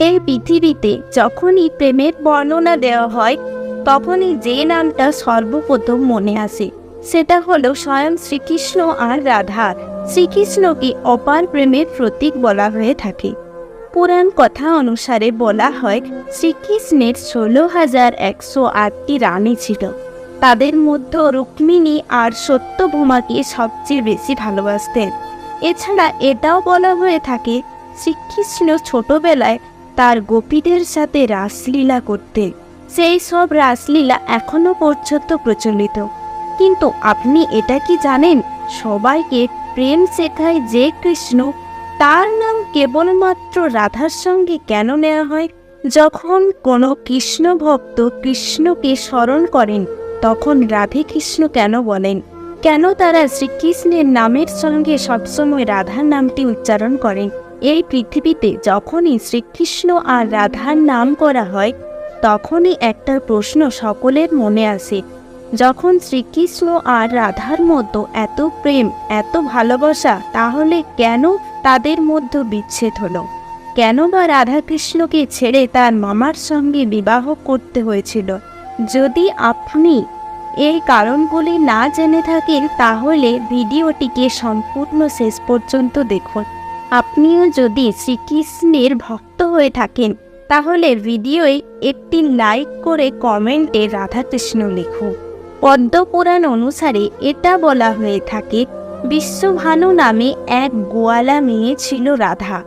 এই পৃথিবীতে যখনই প্রেমের বর্ণনা দেওয়া হয় তখনই যে নামটা সর্বপ্রথম মনে আসে সেটা হলো স্বয়ং শ্রীকৃষ্ণ আর রাধা। শ্রীকৃষ্ণকে অপার প্রেমের প্রতীক বলা হয়ে থাকে। পুরাণ কথা অনুসারে বলা হয় শ্রীকৃষ্ণের 16,108টি রানী ছিল। তাদের মধ্যে রুক্মিণী আর সত্যভামাকে সবচেয়ে বেশি ভালোবাসতেন। এছাড়া এটাও বলা হয়ে থাকে শ্রীকৃষ্ণ ছোটবেলায় তার গোপীদের সাথে রাসলীলা করতেন। সেই সব রাসলীলা এখনো পর্যন্ত প্রচলিত। কিন্তু আপনি এটা কি জানেন, সবাইকে প্রেম শেখায় যে কৃষ্ণ, তার নাম কেবলমাত্র রাধার সঙ্গে কেন নেওয়া হয়? যখন কোনো কৃষ্ণ ভক্ত কৃষ্ণকে স্মরণ করেন তখন রাধে কৃষ্ণ কেন বলেন? কেন তারা শ্রীকৃষ্ণের নামের সঙ্গে সবসময় রাধার নামটি উচ্চারণ করেন? এই পৃথিবীতে যখনই শ্রীকৃষ্ণ আর রাধার নাম করা হয় তখনই একটা প্রশ্ন সকলের মনে আসে, যখন শ্রীকৃষ্ণ আর রাধার মধ্যে এত প্রেম, এত ভালোবাসা, তাহলে কেন তাদের মধ্যে বিচ্ছেদ হলো? কেন বা রাধাকৃষ্ণকে ছেড়ে তার মামার সঙ্গে বিবাহ করতে হয়েছিল? যদি আপনি এই কারণগুলি না জেনে থাকেন তাহলে ভিডিওটিকে সম্পূর্ণ শেষ পর্যন্ত দেখুন। আপনিও যদি শ্রীকৃষ্ণের ভক্ত হয়ে থাকেন তাহলে ভিডিওয় একটি লাইক করে কমেন্টে রাধাকৃষ্ণ লিখুন। পদ্মপুরাণ অনুসারে এটা বলা হয়ে থাকে বিশ্বভানু নামে এক গোয়ালা মেয়ে ছিল রাধা,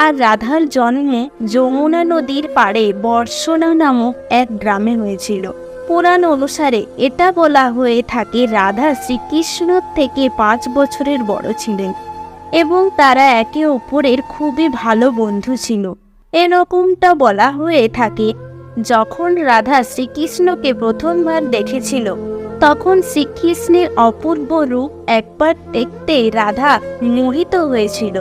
আর রাধার জন্ম যমুনা নদীর পাড়ে বর্ষণা নামক এক গ্রামে হয়েছিল। পুরাণ অনুসারে এটা বলা হয়ে থাকে রাধা শ্রীকৃষ্ণ থেকে 5 বছরের বড় ছিলেন এবং তারা একে অপরের খুবই ভালো বন্ধু ছিল। এরকমটা বলা হয়ে থাকে যখন রাধা শ্রীকৃষ্ণকে প্রথমবার দেখেছিল তখন শ্রীকৃষ্ণের অপূর্ব রূপ একবার দেখতে রাধা মোহিত হয়েছিল।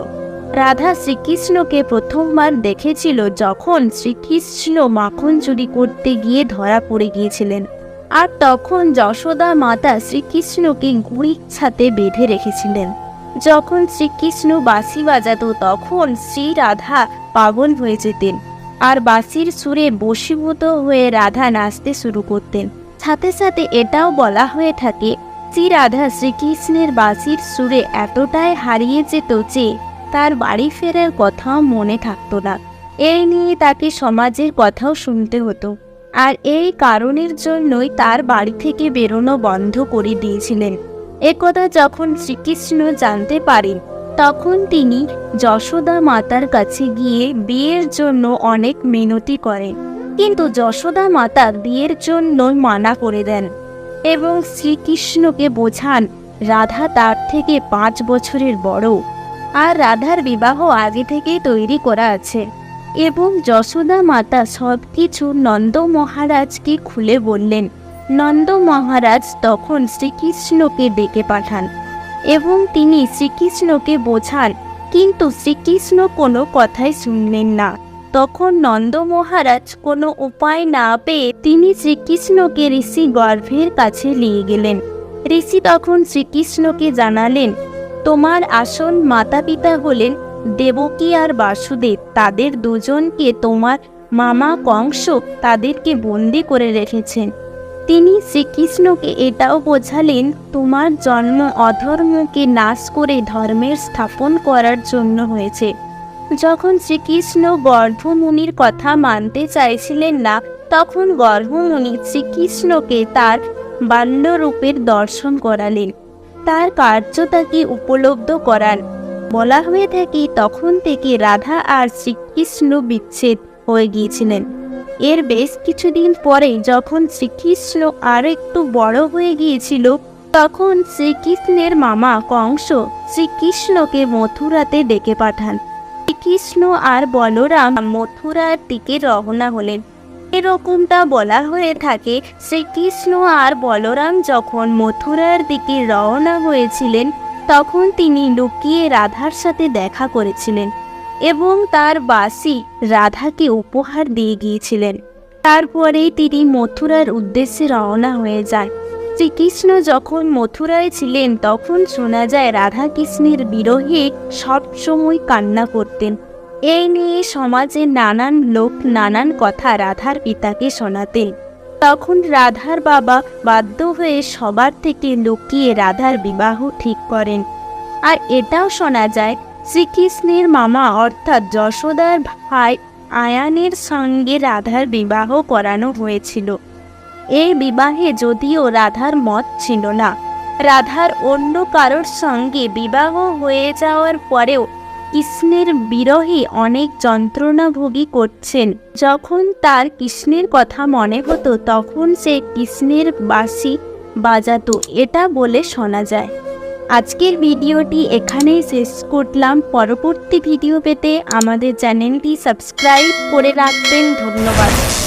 রাধা শ্রীকৃষ্ণকে প্রথমবার দেখেছিল যখন শ্রীকৃষ্ণ মাখন চুরি করতে গিয়ে ধরা পড়ে গিয়েছিলেন, আর তখন যশোদা মাতা শ্রীকৃষ্ণকে গুড়ির ছাতে বেঁধে রেখেছিলেন। যখন শ্রীকৃষ্ণ বাঁশি বাজাতো তখন শ্রী রাধা পাগল হয়ে যেতেন আর বাঁশির সুরে বশীভূত হয়ে রাধা নাচতে শুরু করতেন। সাথে সাথে এটাও বলা হয়ে থাকে শ্রী রাধা শ্রীকৃষ্ণের বাঁশির সুরে এতটাই হারিয়ে যেত যে তার বাড়ি ফেরার কথাও মনে থাকতো না। এই নিয়ে তাকে সমাজের কথাও শুনতে হতো, আর এই কারণের জন্যই তার বাড়ি থেকে বেরোনো বন্ধ করে দিয়েছিলেন। একথা যখন শ্রীকৃষ্ণ জানতে পারেন তখন তিনি যশোদা মাতার কাছে গিয়ে বিয়ের জন্য অনেক মিনতি করেন, কিন্তু যশোদা মাতা বিয়ের জন্য মানা করে দেন এবং শ্রীকৃষ্ণকে বোঝান রাধা তার থেকে 5 বছরের বড় আর রাধার বিবাহ আগে থেকেই তৈরি করা আছে। এবং যশোদা মাতা সব কিছু নন্দ মহারাজকে খুলে বললেন। নন্দ মহারাজ তখন শ্রীকৃষ্ণকে ডেকে পাঠান এবং তিনি শ্রীকৃষ্ণকে বোঝান, কিন্তু শ্রীকৃষ্ণ কোনো কথাই শুনলেন না। তখন নন্দ মহারাজ কোনো উপায় না পেয়ে তিনি শ্রীকৃষ্ণকে ঋষি গর্ভের কাছে নিয়ে গেলেন। ঋষি তখন শ্রীকৃষ্ণকে জানালেন, তোমার আসল মাতা পিতা হলেন দেবকী আর বাসুদেব। তাদের দুজনকে তোমার মামা কংস তাদেরকে বন্দি করে রেখেছেন। তিনি শ্রীকৃষ্ণকে এটাও বোঝালেন, তোমার জন্ম অধর্মকে নাশ করে ধর্মের স্থাপন করার জন্য হয়েছে। যখন শ্রীকৃষ্ণ গর্ভমুনির কথা মানতে চাইছিলেন না তখন গর্ভমুনি শ্রীকৃষ্ণকে তার বাল্যরূপের দর্শন করালেন, তার কার্যতাকে উপলব্ধ করান। বলা হয়ে থাকে তখন থেকে রাধা আর শ্রীকৃষ্ণ বিচ্ছেদ হয়ে গিয়েছিলেন। এর বেশ কিছুদিন পরে যখন শ্রীকৃষ্ণ আর একটু বড় হয়ে গিয়েছিল তখন শ্রীকৃষ্ণের মামা কংস শ্রীকৃষ্ণকে মথুরাতে ডেকে পাঠান। শ্রীকৃষ্ণ আর বলরাম মথুরার দিকে রওনা হলেন। এরকমটা বলা হয়ে থাকে শ্রীকৃষ্ণ আর বলরাম যখন মথুরার দিকে রওনা হয়েছিলেন তখন তিনি লুকিয়ে রাধার সাথে দেখা করেছিলেন এবং তার বাঁশি রাধাকে উপহার দিয়ে গিয়েছিলেন। তারপরেই তিনি মথুরার উদ্দেশ্যে রওনা হয়ে যান। শ্রীকৃষ্ণ যখন মথুরায় ছিলেন তখন শোনা যায় রাধা কৃষ্ণের বিরহে সবসময় কান্না করতেন। এই নিয়ে সমাজে নানান লোক নানান কথা রাধার পিতাকে শোনাতেন। তখন রাধার বাবা বাধ্য হয়ে সবার থেকে লুকিয়ে রাধার বিবাহ ঠিক করেন। আর এটাও শোনা যায় শ্রীকৃষ্ণের মামা অর্থাৎ যশোদার ভাই আয়ানের সঙ্গে রাধার বিবাহ করানো হয়েছিল। এই বিবাহে যদিও রাধার মত ছিল না। রাধার অন্য কারোর সঙ্গে বিবাহ হয়ে যাওয়ার পরেও কৃষ্ণের বিরহে অনেক যন্ত্রণাভোগী করছেন। যখন তার কৃষ্ণের কথা মনে হতো তখন সে কৃষ্ণের বাঁশি বাজাতো, এটা বলে শোনা যায়। আজকের ভিডিওটি এখানেই শেষ করলাম। পরবর্তী ভিডিও পেতে আমাদের চ্যানেলটি সাবস্ক্রাইব করে রাখবেন। ধন্যবাদ।